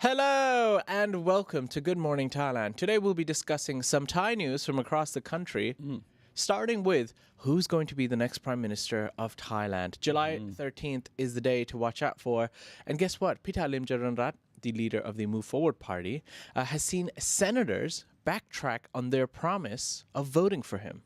Hello and welcome to Good Morning Thailand. Today we'll be discussing some Thai news from across the country, starting with who's going to be the next Prime Minister of Thailand. July 13th is the day to watch out for. And guess what? Pitalim Jaranrat, the leader of the Move Forward Party, has seen senators backtrack on their promise of voting for him.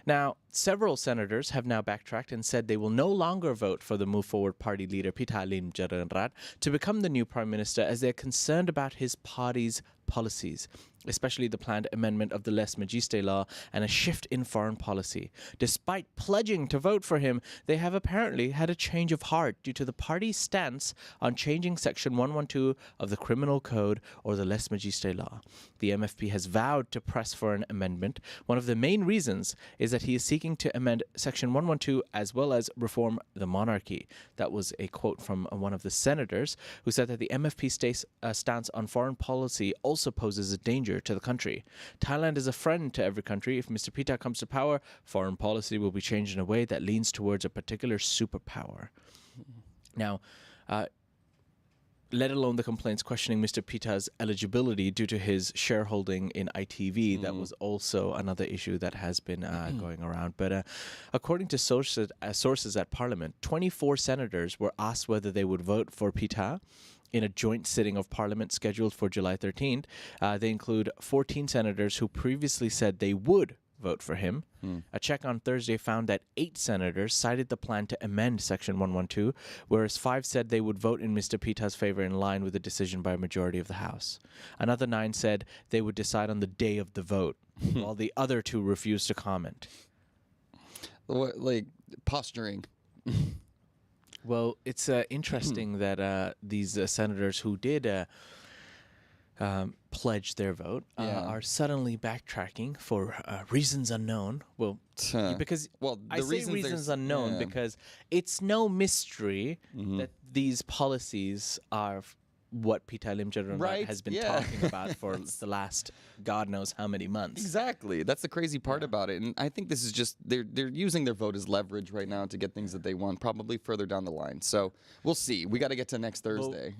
Now, several senators have now backtracked and said they will no longer vote for the Move Forward Party leader Pitalim Jaranrat to become the new Prime Minister as they're concerned about his party's policies, especially the planned amendment of the Les Majestés law and a shift in foreign policy. Despite pledging to vote for him, they have apparently had a change of heart due to the party's stance on changing Section 112 of the Criminal Code or the Les Majestés law. The MFP has vowed to press for an amendment. One of the main reasons is that he is seeking to amend Section 112 as well as reform the monarchy. That was a quote from one of the senators who said that the MFP stance on foreign policy also poses a danger to the country. Thailand is a friend to every country. If Mr. Pita comes to power, foreign policy will be changed in a way that leans towards a particular superpower. Now, let alone the complaints questioning Mr. Pita's eligibility due to his shareholding in ITV. That was also another issue that has been going around. But according to sources at Parliament, 24 senators were asked whether they would vote for Pita in a joint sitting of Parliament scheduled for July 13th. They include 14 senators who previously said they would vote for him. A check on Thursday found that 8 senators cited the plan to amend Section 112, whereas 5 said they would vote in Mr. Pita's favor in line with the decision by a majority of the House. Another 9 said they would decide on the day of the vote, while the other 2 refused to comment. What, like posturing? Well, it's interesting that these senators who did pledge their vote are suddenly backtracking for reasons unknown. Well, because I say reasons unknown because it's no mystery that these policies are what Pitalim Jaranrat has been talking about for the last God knows how many months. Exactly. That's the crazy part about it. And I think this is just, they're using their vote as leverage right now to get things that they want, probably further down the line. So we'll see. We got to get to next Thursday.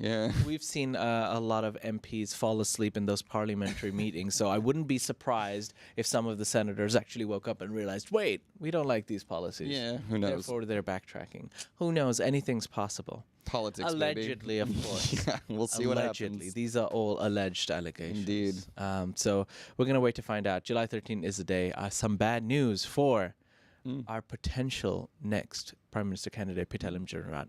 We've seen a lot of MPs fall asleep in those parliamentary meetings, so I wouldn't be surprised if some of the senators actually woke up and realized, wait, we don't like these policies. Yeah, who knows? Therefore, they're backtracking. Who knows? Anything's possible. Politics, allegedly, baby. Of course. We'll see what happens. These are all alleged allegations. Indeed. So we're going to wait to find out. July 13th is the day. Some bad news for our potential next Prime Minister candidate, Pitalim Jaranrat.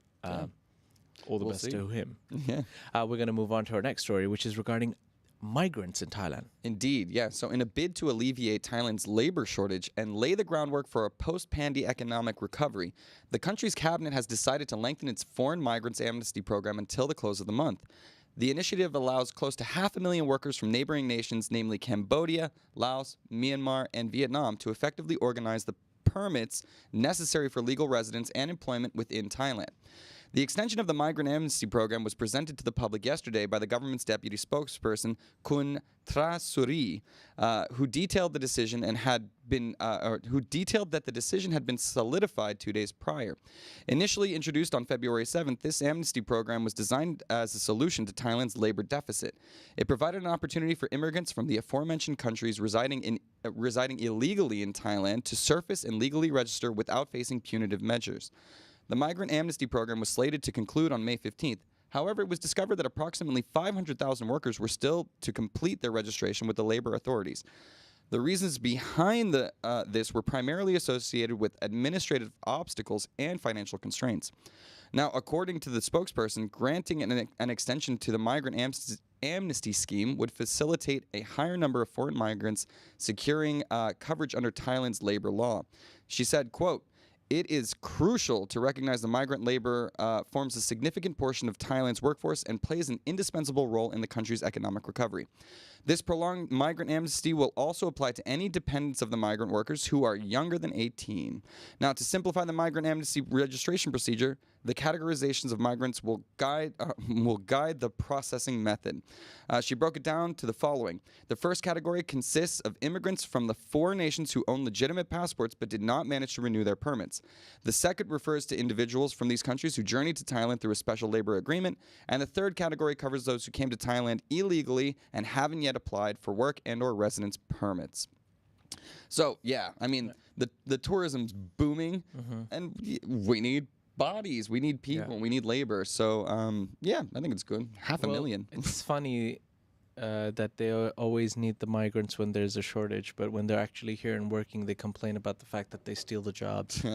All the best to him. Yeah. We're going to move on to our next story, which is regarding migrants in Thailand. Indeed, yeah. So in a bid to alleviate Thailand's labor shortage and lay the groundwork for a post-pandy economic recovery, the country's cabinet has decided to lengthen its foreign migrants amnesty program until the close of the month. The initiative allows close to 500,000 workers from neighboring nations, namely Cambodia, Laos, Myanmar, and Vietnam, to effectively organize the permits necessary for legal residence and employment within Thailand. The extension of the Migrant Amnesty Program was presented to the public yesterday by the government's deputy spokesperson, Kun Trasuri, who detailed the decision and who detailed that the decision had been solidified 2 days prior. Initially introduced on February 7th, this amnesty program was designed as a solution to Thailand's labor deficit. It provided an opportunity for immigrants from the aforementioned countries residing illegally in Thailand to surface and legally register without facing punitive measures. The Migrant Amnesty Program was slated to conclude on May 15th. However, it was discovered that approximately 500,000 workers were still to complete their registration with the labor authorities. The reasons behind this were primarily associated with administrative obstacles and financial constraints. Now, according to the spokesperson, granting an extension to the Migrant Amnesty Scheme would facilitate a higher number of foreign migrants securing coverage under Thailand's labor law. She said, quote, "It is crucial to recognize the migrant labor forms a significant portion of Thailand's workforce and plays an indispensable role in the country's economic recovery. This prolonged migrant amnesty will also apply to any dependents of the migrant workers who are younger than 18. Now, to simplify the migrant amnesty registration procedure, The categorizations of migrants will guide the processing method. She broke it down to the following. The first category consists of immigrants from the 4 nations who own legitimate passports but did not manage to renew their permits. The second refers to individuals from these countries who journeyed to Thailand through a special labor agreement. And the third category covers those who came to Thailand illegally and haven't yet applied for work and or residence permits. So, yeah, I mean, the tourism's booming, and we need bodies, we need people, we need labor. So, yeah, I think it's good. 500,000. It's funny that they always need the migrants when there's a shortage, but when they're actually here and working, they complain about the fact that they steal the jobs.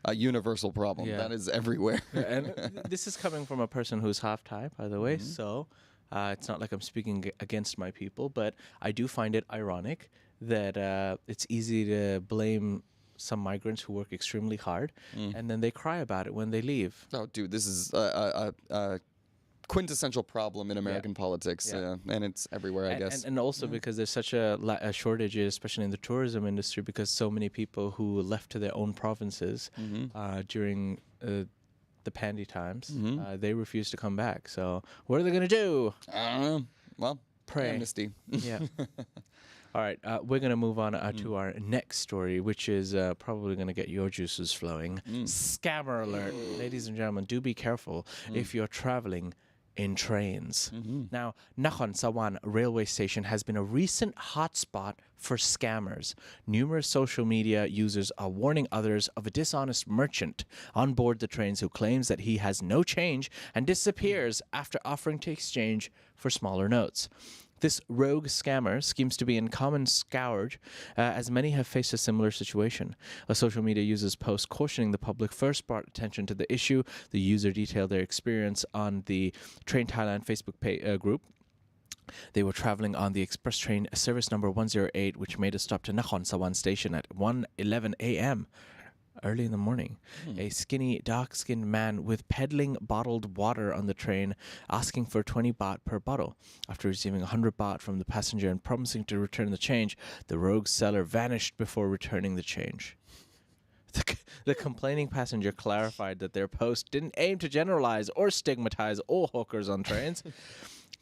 A universal problem. That is everywhere. And this is coming from a person who's half Thai, by the way, so it's not like I'm speaking against my people, but I do find it ironic that it's easy to blame some migrants who work extremely hard, and then they cry about it when they leave. Oh, dude, this is a quintessential problem in American politics, and it's everywhere, I guess. And also because there's such a shortage, especially in the tourism industry, because so many people who left to their own provinces during the pandy times, they refuse to come back. So what are they going to do? I don't know. Well, pray. Amnesty. Yeah. All right, we're going to move on to our next story, which is probably going to get your juices flowing. Scammer alert. Ladies and gentlemen, do be careful if you're traveling in trains. Now, Nakhon Sawan railway station has been a recent hotspot for scammers. Numerous social media users are warning others of a dishonest merchant on board the trains who claims that he has no change and disappears after offering to exchange for smaller notes. This rogue scammer schemes to be in common scourge, as many have faced a similar situation. A social media user's post cautioning the public first brought attention to the issue. The user detailed their experience on the Train Thailand Facebook group. They were traveling on the express train service number 108, which made a stop to Nakhon Sawan station at 1:11 a.m. early in the morning. A skinny, dark-skinned man with peddling bottled water on the train, asking for 20 baht per bottle. After receiving 100 baht from the passenger and promising to return the change, the rogue seller vanished before returning the change. The complaining passenger clarified that their post didn't aim to generalize or stigmatize all hawkers on trains.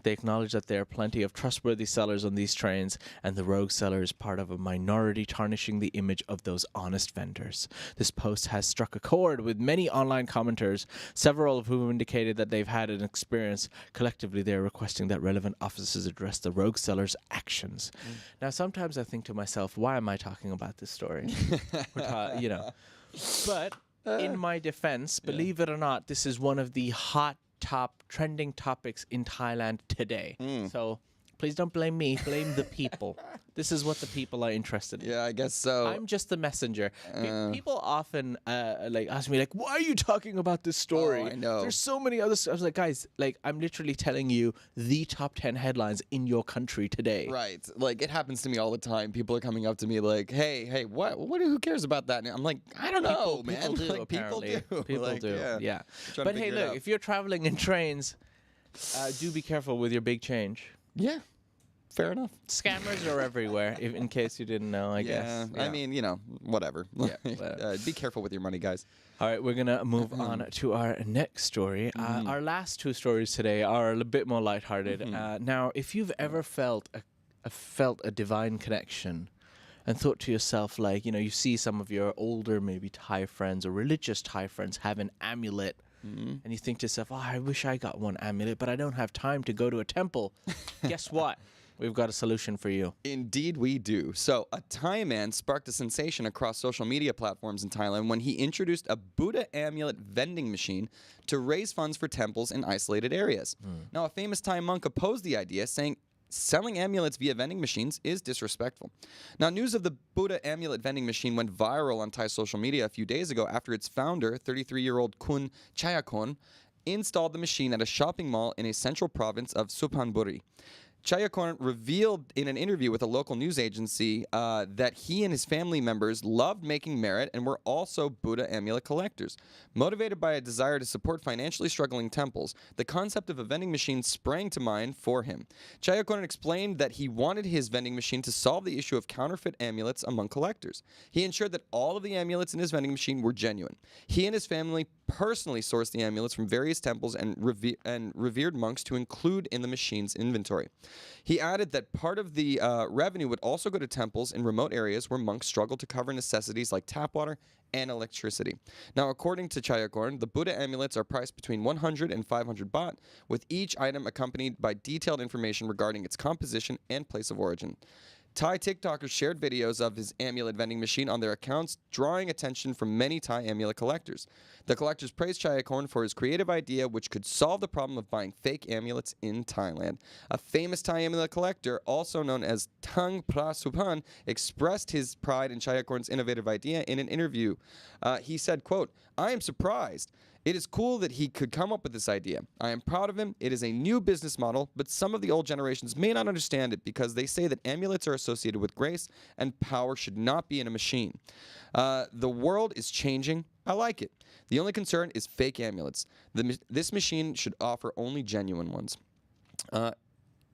They acknowledge that there are plenty of trustworthy sellers on these trains, and the rogue seller is part of a minority tarnishing the image of those honest vendors. This post has struck a chord with many online commenters, several of whom indicated that they've had an experience. Collectively, they are requesting that relevant officers address the rogue seller's actions. Now, sometimes I think to myself, why am I talking about this story? But in my defense, believe it or not, this is one of the top trending topics in Thailand today. So please don't blame me, blame the people. This is what the people are interested in. Yeah, I guess so. I'm just the messenger. People often ask me why are you talking about this story? Oh, I know. There's so many other stuff. I was like, guys, I'm literally telling you the top 10 headlines in your country today. Right. It happens to me all the time. People are coming up to me like, hey, who cares about that? And I'm like, I don't know, man. People do, apparently. People do. Yeah. But hey, look, if you're traveling in trains, do be careful with your big change. Yeah. Fair enough. Scammers are everywhere, in case you didn't know, I guess. I mean, whatever. Yeah, be careful with your money, guys. All right, we're going to move on to our next story. Our last 2 stories today are a bit more lighthearted. Now, if you've ever felt a divine connection and thought to yourself, you see some of your older, maybe Thai friends or religious Thai friends have an amulet, and you think to yourself, I wish I got one amulet, but I don't have time to go to a temple. Guess what? We've got a solution for you. Indeed we do. So, a Thai man sparked a sensation across social media platforms in Thailand when he introduced a Buddha amulet vending machine to raise funds for temples in isolated areas. Now, a famous Thai monk opposed the idea, saying selling amulets via vending machines is disrespectful. Now, news of the Buddha amulet vending machine went viral on Thai social media a few days ago after its founder, 33-year-old Kun Chayakon, installed the machine at a shopping mall in a central province of Suphanburi. Chayakorn revealed in an interview with a local news agency that he and his family members loved making merit and were also Buddha amulet collectors. Motivated by a desire to support financially struggling temples, the concept of a vending machine sprang to mind for him. Chayakorn explained that he wanted his vending machine to solve the issue of counterfeit amulets among collectors. He ensured that all of the amulets in his vending machine were genuine. He and his family personally sourced the amulets from various temples and revered monks to include in the machine's inventory. He added that part of the revenue would also go to temples in remote areas where monks struggle to cover necessities like tap water and electricity. Now, according to Chayakorn, the Buddha amulets are priced between 100 and 500 baht, with each item accompanied by detailed information regarding its composition and place of origin. Thai TikTokers shared videos of his amulet vending machine on their accounts, drawing attention from many Thai amulet collectors. The collectors praised Chayakorn for his creative idea, which could solve the problem of buying fake amulets in Thailand. A famous Thai amulet collector, also known as Thang Prasupan, expressed his pride in Chayakorn's innovative idea in an interview. He said, quote, "I am surprised. It is cool that he could come up with this idea. I am proud of him. It is a new business model, but some of the old generations may not understand it because they say that amulets are associated with grace and power should not be in a machine. The world is changing. I like it. The only concern is fake amulets. This machine should offer only genuine ones."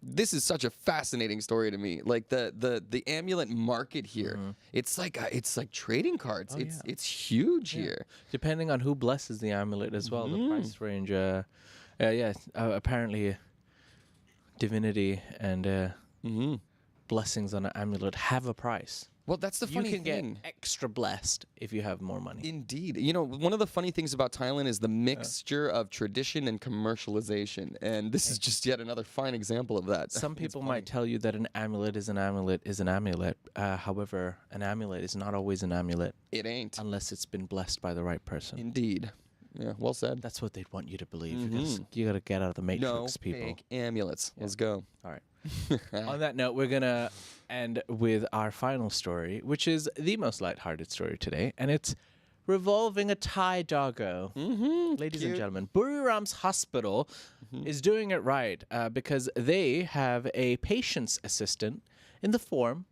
This is such a fascinating story to me. Like the amulet market here, it's like trading cards. It's huge here. Depending on who blesses the amulet as well, the price range. Apparently, divinity and blessings on an amulet have a price. Well, that's the funny thing. You can get extra blessed if you have more money. Indeed. You know, one of the funny things about Thailand is the mixture of tradition and commercialization. And this is just yet another fine example of that. Some people might tell you that an amulet is an amulet is an amulet. However, an amulet is not always an amulet. It ain't. Unless it's been blessed by the right person. Indeed. Yeah, well said. That's what they'd want you to believe. You got to get out of the matrix, people. Fake amulets. Let's go. All right. On that note, we're going to end with our final story, which is the most lighthearted story today, and it's revolving a Thai doggo. Ladies and gentlemen, Buriram's hospital is doing it right because they have a patient's assistant in the form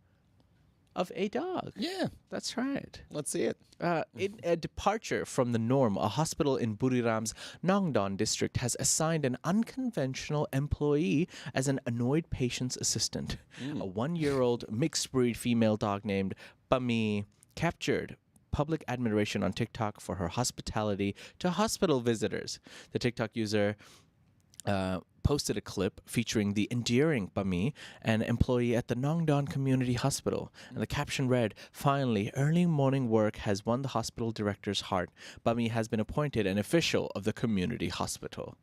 of a dog. Yeah. That's right. Let's see it. In a departure from the norm, a hospital in Buriram's Nongdon district has assigned an unconventional employee as an annoyed patient's assistant. A 1-year-old mixed-breed female dog named Bami captured public admiration on TikTok for her hospitality to hospital visitors. The TikTok user posted a clip featuring the endearing Bami, an employee at the Nongdon Community Hospital. And the caption read, "Finally, early morning work has won the hospital director's heart. Bami has been appointed an official of the community hospital."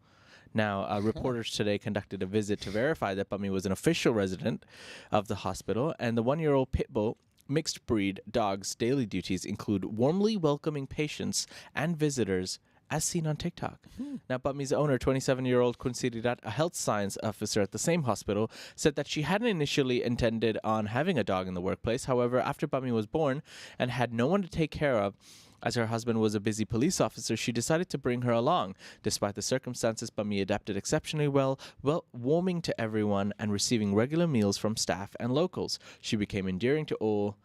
Now, reporters today conducted a visit to verify that Bami was an official resident of the hospital, and the 1-year-old pit bull mixed breed dog's daily duties include warmly welcoming patients and visitors as seen on TikTok. Now, Bami's owner, 27-year-old Kunsirat, a health science officer at the same hospital, said that she hadn't initially intended on having a dog in the workplace. However, after Bami was born and had no one to take care of, as her husband was a busy police officer, she decided to bring her along. Despite the circumstances, Bami adapted exceptionally well, warming to everyone and receiving regular meals from staff and locals. She became endearing to all.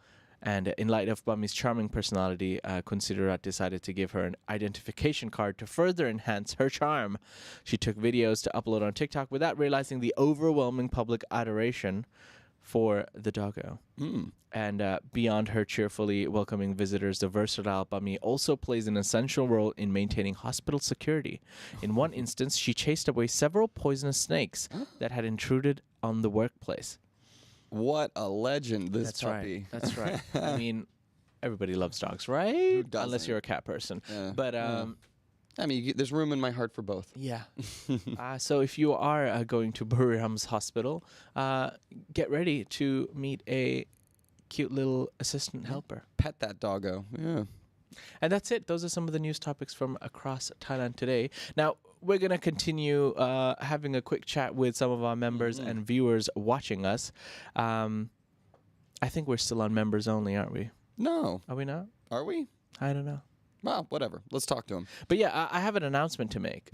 And in light of Bami's charming personality, Kunsirat decided to give her an identification card to further enhance her charm. She took videos to upload on TikTok without realizing the overwhelming public adoration for the doggo. And beyond her cheerfully welcoming visitors, the versatile Bami also plays an essential role in maintaining hospital security. In one instance, she chased away several poisonous snakes that had intruded on the workplace. What a legend, this puppy. That's right. I mean, everybody loves dogs, right? Unless you're a cat person. But I mean, there's room in my heart for both. Yeah. So if you are going to Buriram's hospital, get ready to meet a cute little assistant helper. Pet that doggo. Yeah. And that's it. Those are some of the news topics from across Thailand today. Now, we're going to continue having a quick chat with some of our members and viewers watching us. I think we're still on members only, aren't we? No. Are we not? Are we? I don't know. Well, whatever. Let's talk to him. But yeah, I have an announcement to make.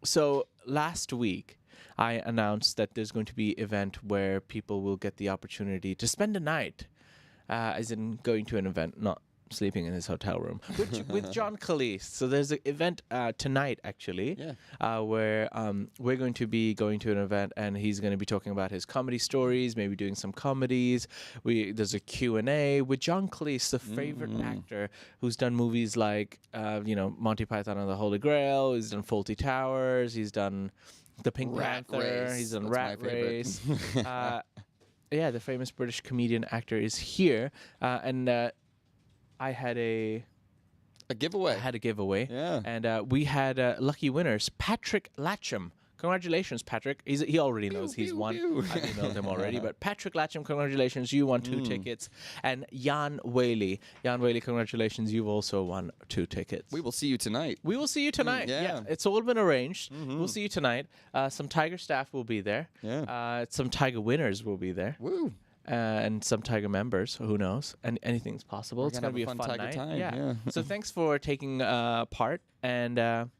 So last week, I announced that there's going to be an event where people will get the opportunity to spend a night, as in going to an event, not sleeping in his hotel room with John Cleese. So there's an event tonight, actually, where we're going to be going to an event, and he's going to be talking about his comedy stories, maybe doing some comedies. There's a Q&A with John Cleese, the favorite actor who's done movies like, Monty Python and the Holy Grail. He's done Fawlty Towers. He's done The Pink Panther. Race. He's done That's Rat my favorite. Race. Yeah, the famous British comedian actor is here, and I had a giveaway. Yeah. And we had lucky winners. Patrick Latcham. Congratulations, Patrick. He already knows he's won. I've emailed him already. But Patrick Latcham, congratulations. You won 2 tickets. And Jan Whaley. Jan Whaley, congratulations. You've also won 2 tickets. We will see you tonight. We will see you tonight. Yeah. It's all been arranged. We'll see you tonight. Some Thaiger staff will be there. Yeah. Some Thaiger winners will be there. Woo. And some Thaiger members. Who knows? And anything's possible. We're It's gonna going to be have a a fun fun night. Thaiger time, Yeah. yeah. So thanks for taking part. And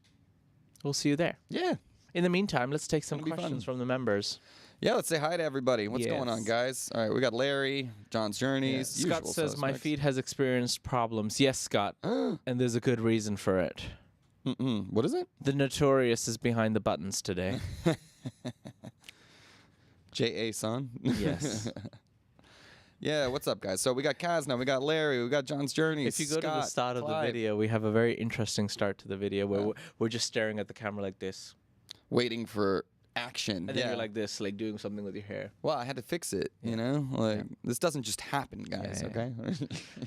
we'll see you there. Yeah. In the meantime, let's take some It'll be fun. questions from the members. Yeah, let's say hi to everybody. What's going on, Yes. guys? All right, we got Larry, John's Journeys. Scott usual says, my suspects. feed has experienced problems. Yes, Scott. And there's a good reason for it. What is it? The Notorious is behind the buttons today. J.A. son. Yes. Yeah, what's up, guys? So we got Kaz now, we got Larry, we got John's Journeys. If you go to the Scott, start of the Clive. video, we have a very interesting start to the video where we're just staring at the camera like this. Waiting for action. And then yeah. you're like this, like doing something with your hair. Well, I had to fix it, you know? Like, this doesn't just happen, guys, Yeah, okay?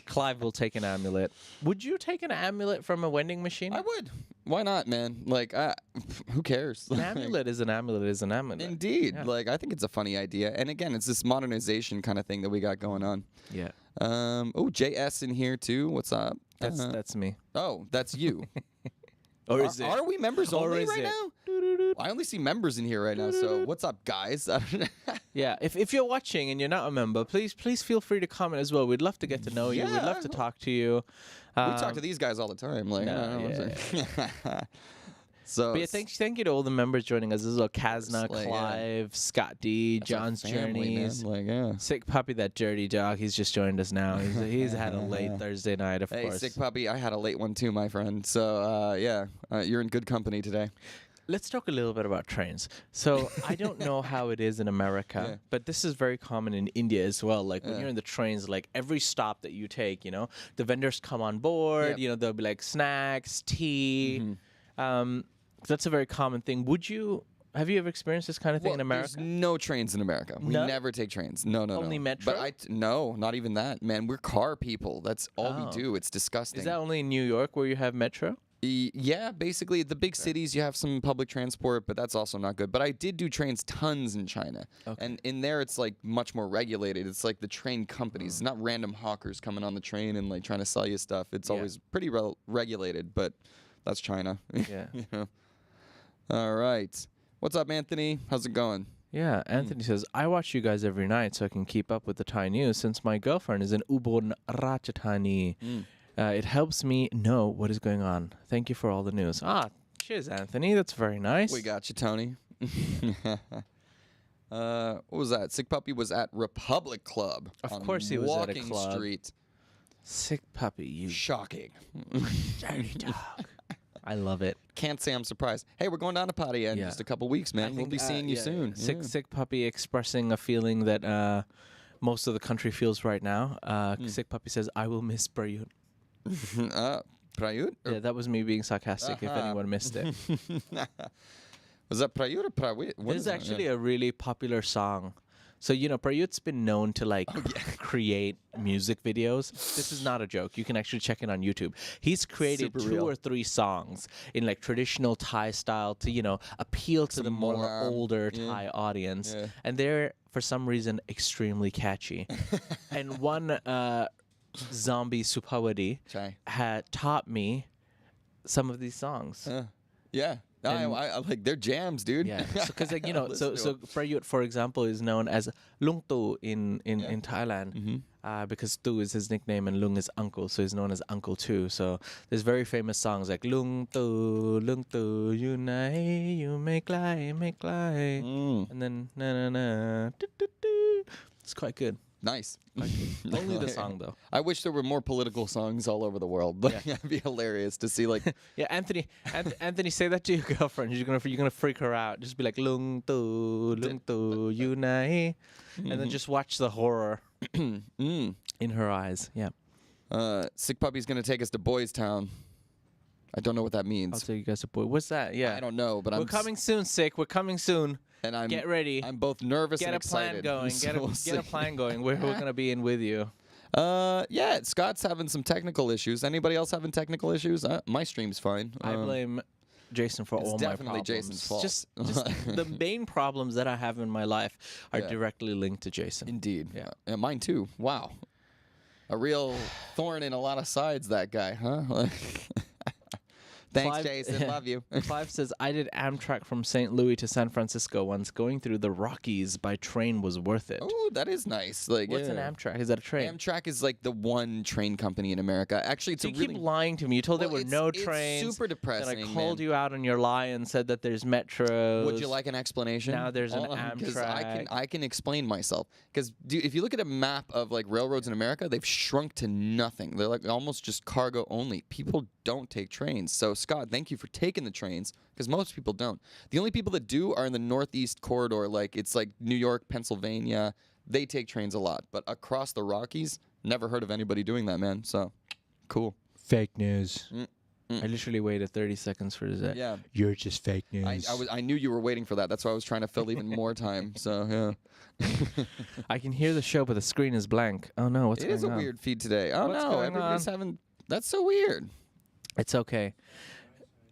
Clive will take an amulet. Would you take an amulet from a vending machine? I would. Why not, man? Like, who cares? An amulet is an amulet is an amulet. Indeed. Yeah. Like, I think it's a funny idea. And again, it's this modernization kind of thing that we got going on. Yeah. Oh, JS in here, too. What's up? That's me. Oh, that's you. Or is it? Are we members Or only is right it? now? I only see members in here right now, so what's up, guys? Yeah, if you're watching and you're not a member, please feel free to comment as well. We'd love to get to know you. We'd love to talk to you. We talk to these guys all the time. Like, I don't know what I'm saying. So, But yeah, thank you to all the members joining us. This is Kazna, like, Clive, Scott D, that's our John's family, Journeys. man. Like, yeah. Sick Puppy, that dirty dog. He's just joined us now. He's had a late Thursday night, of Hey, course. Sick Puppy, I had a late one too, my friend. So, you're in good company today. Let's talk a little bit about trains. So I don't know how it is in America, Yeah. but this is very common in India as well. Like when you're in the trains, like every stop that you take, the vendors come on board. Yep. There'll be like snacks, tea. That's a very common thing. Have you ever experienced this kind of thing in America? There's no trains in America. We No? never take trains. No. Only metro? But no, not even that, man. We're car people. That's all we Oh. do. It's disgusting. Is that only in New York where you have metro? Yeah, basically the big cities you have some public transport, but that's also not good. But I did do trains tons in China, and in there it's like much more regulated. It's like the train companies, not random hawkers coming on the train and like trying to sell you stuff. It's always pretty regulated, but that's China. Yeah. You know? All right, what's up, Anthony? How's it going? Yeah, Anthony says, I watch you guys every night so I can keep up with the Thai news since my girlfriend is in Ubon Ratchathani. It helps me know what is going on. Thank you for all the news. Cheers, Anthony. That's very nice. We got you, Tony. What was that? Sick Puppy was at Republic Club. Of on course he was at a Walking club. Street. Sick puppy, you Shocking. dirty dog. I love it. Can't say I'm surprised. Hey, we're going down to Pattaya in just a couple weeks, man. We'll be seeing you soon. Sick puppy expressing a feeling that most of the country feels right now. Sick puppy says, I will miss Prayut. Prayut? Yeah, that was me being sarcastic if anyone missed it. Was that Prayut or Prawit? There's actually a really popular song. So, Prayut's been known to create music videos. This is not a joke. You can actually check it on YouTube. He's created Super 2 real. or 3 songs in traditional Thai style to, appeal to the more more, older Thai audience. Yeah. And they're, for some reason, extremely catchy. And one zombie Supawadi Chai. had taught me some of these songs. Yeah. I like their jams, dude. Yeah, because Listen to so Prayut, for example, is known as Lung Tu in Thailand because Tu is his nickname and Lung is uncle, so he's known as Uncle Tu. So there's very famous songs like Lung Tu, you nai, you make lie, and then na na na, do, do, do. It's quite good. Nice. Only the song though. I wish there were more political songs all over the world. Like, that'd be hilarious to see. Like, Yeah, Anthony, say that to your girlfriend. You're gonna freak her out. Just be like lung tu you nai, and then just watch the horror in her eyes. Yeah. Sick Puppy's gonna take us to Boys Town. I don't know what that I'll means. tell you guys a boy. What's that? Yeah. I don't know, but We're coming soon, Sick. We're coming soon. And Get ready. I'm both nervous Get and a excited. plan going. So Get a plan going. We're gonna be in with you. Yeah, Scott's having some technical issues. Anybody else having technical issues? My stream's fine. I blame Jason for all my definitely problems. Jason's fault. Just the main problems that I have in my life are Yeah. directly linked to Jason. Indeed. Yeah. Mine too. Wow. A real thorn in a lot of sides, that guy, huh? Thanks, Clive- Jason. Love you. Clive says, I did Amtrak from St. Louis to San Francisco once. Going through the Rockies by train was worth it. Oh, that is nice. Like, What's an Amtrak? Is that a train? Amtrak is like the one train company in America. Actually, it's So a you really keep lying to me. You told there Well, were no trains. It's super depressing. Then I called man. you out on your lie and said that there's metros. Would you like an explanation? Now there's an 'Cause Amtrak. I can explain myself. Because if you look at a map of like railroads in America, they've shrunk to nothing. They're like almost just cargo only. People don't take trains. So Scott, thank you for taking the trains, because most people don't. The only people that do are in the Northeast corridor. Like it's like New York, Pennsylvania. They take trains a lot. But across the Rockies, never heard of anybody doing that, man. So cool. Fake news. I literally waited 30 seconds for that. Yeah. You're just fake news. I knew you were waiting for that. That's why I was trying to fill even more time. So yeah. I can hear the show, but the screen is blank. Oh no, what's It going is a on? weird feed today. Oh What's no, going everybody's on? having. That's so weird. It's okay.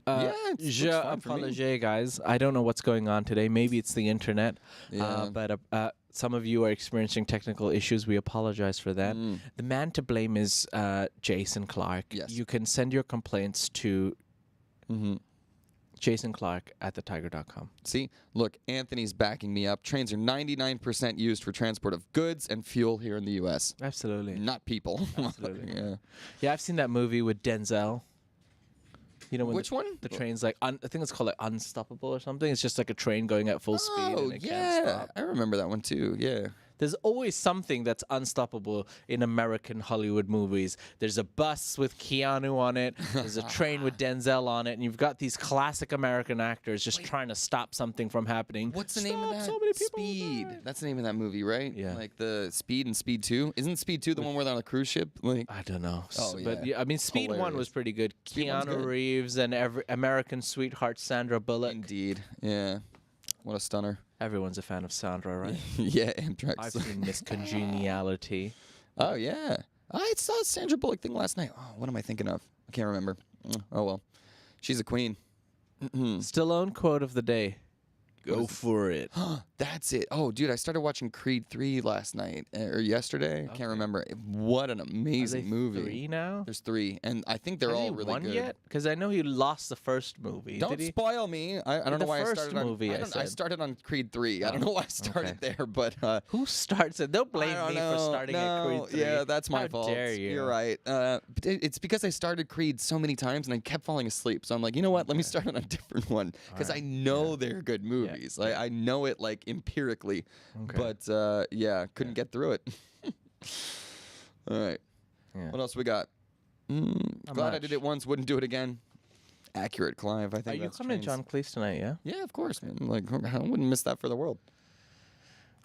Yeah, it looks Je fine for me. apologize, guys. I don't know what's going on today. Maybe it's the internet. Yeah. But some of you are experiencing technical issues. We apologize for that. The man to blame is Jason Clark. Yes. You can send your complaints to Jason Clark at thetiger.com. See, look, Anthony's backing me up. Trains are 99% used for transport of goods and fuel here in the U.S. Absolutely. Not people. Absolutely. Yeah. Yeah, I've seen that movie with Denzel. You know when Which one? The train's like I think it's called like Unstoppable or something. It's just like a train going at full speed Oh and it can't yeah, stop. I remember that one too. Yeah. There's always something that's unstoppable in American Hollywood movies. There's a bus with Keanu on it. There's a train with Denzel on it, and you've got these classic American actors just trying to stop something from happening. What's the name of that? So many people Speed. die. That's the name of that movie, right? Yeah. Like the Speed and Speed 2. Isn't Speed 2 the one where they're on a cruise ship? Like. I don't know. Oh, But yeah. I mean, Speed 1 was Hilarious. pretty good. Speed one's Keanu good. Reeves and American sweetheart Sandra Bullock. Indeed. Yeah. What a stunner. Everyone's a fan of Sandra, right? Yeah, Amtrak. I've seen Miss Congeniality. Oh yeah, I saw a Sandra Bullock thing last night. Oh, what am I thinking of? I can't remember. Oh well, she's a queen. Stallone quote of the day. Go for it. That's it. Oh, dude, I started watching Creed 3 last night or yesterday. I can't remember. What an Are they amazing movie. 3 now? There's 3, and I think they're Has all he really won good. yet? Because I know he lost the first movie. Don't Did he? spoil me. I don't The know why I first started movie, I I said. started on Creed 3. I don't know why I started there, but Who starts it? They'll blame I don't me know. for starting at Creed 3. Yeah, that's my How fault. dare you? You're right. But it's because I started Creed so many times and I kept falling asleep. So I'm like, you know what? Let me start on a different one because I know they're good movies. Like I know it like empirically. Okay. But yeah, couldn't get through it. All right. Yeah. What else we got? Glad I much. did it once. Wouldn't do it again. Accurate, Clive. I think Are you that's coming to trains. John Cleese tonight, yeah? Yeah, of course, man. Like I wouldn't miss that for the world.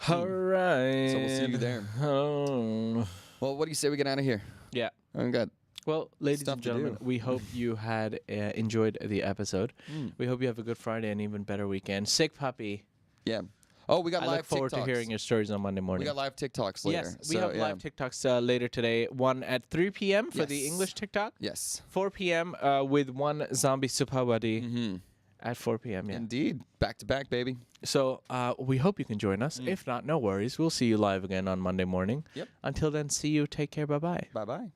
All right. So we'll see you there. Oh. Well, what do you say we get out of here? Yeah. I got. Well, ladies Stuff and to gentlemen, do. we hope you had enjoyed the episode. We hope you have a good Friday and even better weekend. Sick puppy. Yeah. Oh, we got I live look forward to TikToks. hearing your stories on Monday morning. We got live TikToks later. Yes, we so, have yeah. live TikToks later today. One at 3 p.m. for the Yes. English TikTok. Yes. 4 p.m. With one zombie supawadi at 4 p.m. Yeah. Indeed. Back to back, baby. So we hope you can join us. If not, no worries. We'll see you live again on Monday morning. Yep. Until then, see you. Take care. Bye-bye. Bye bye.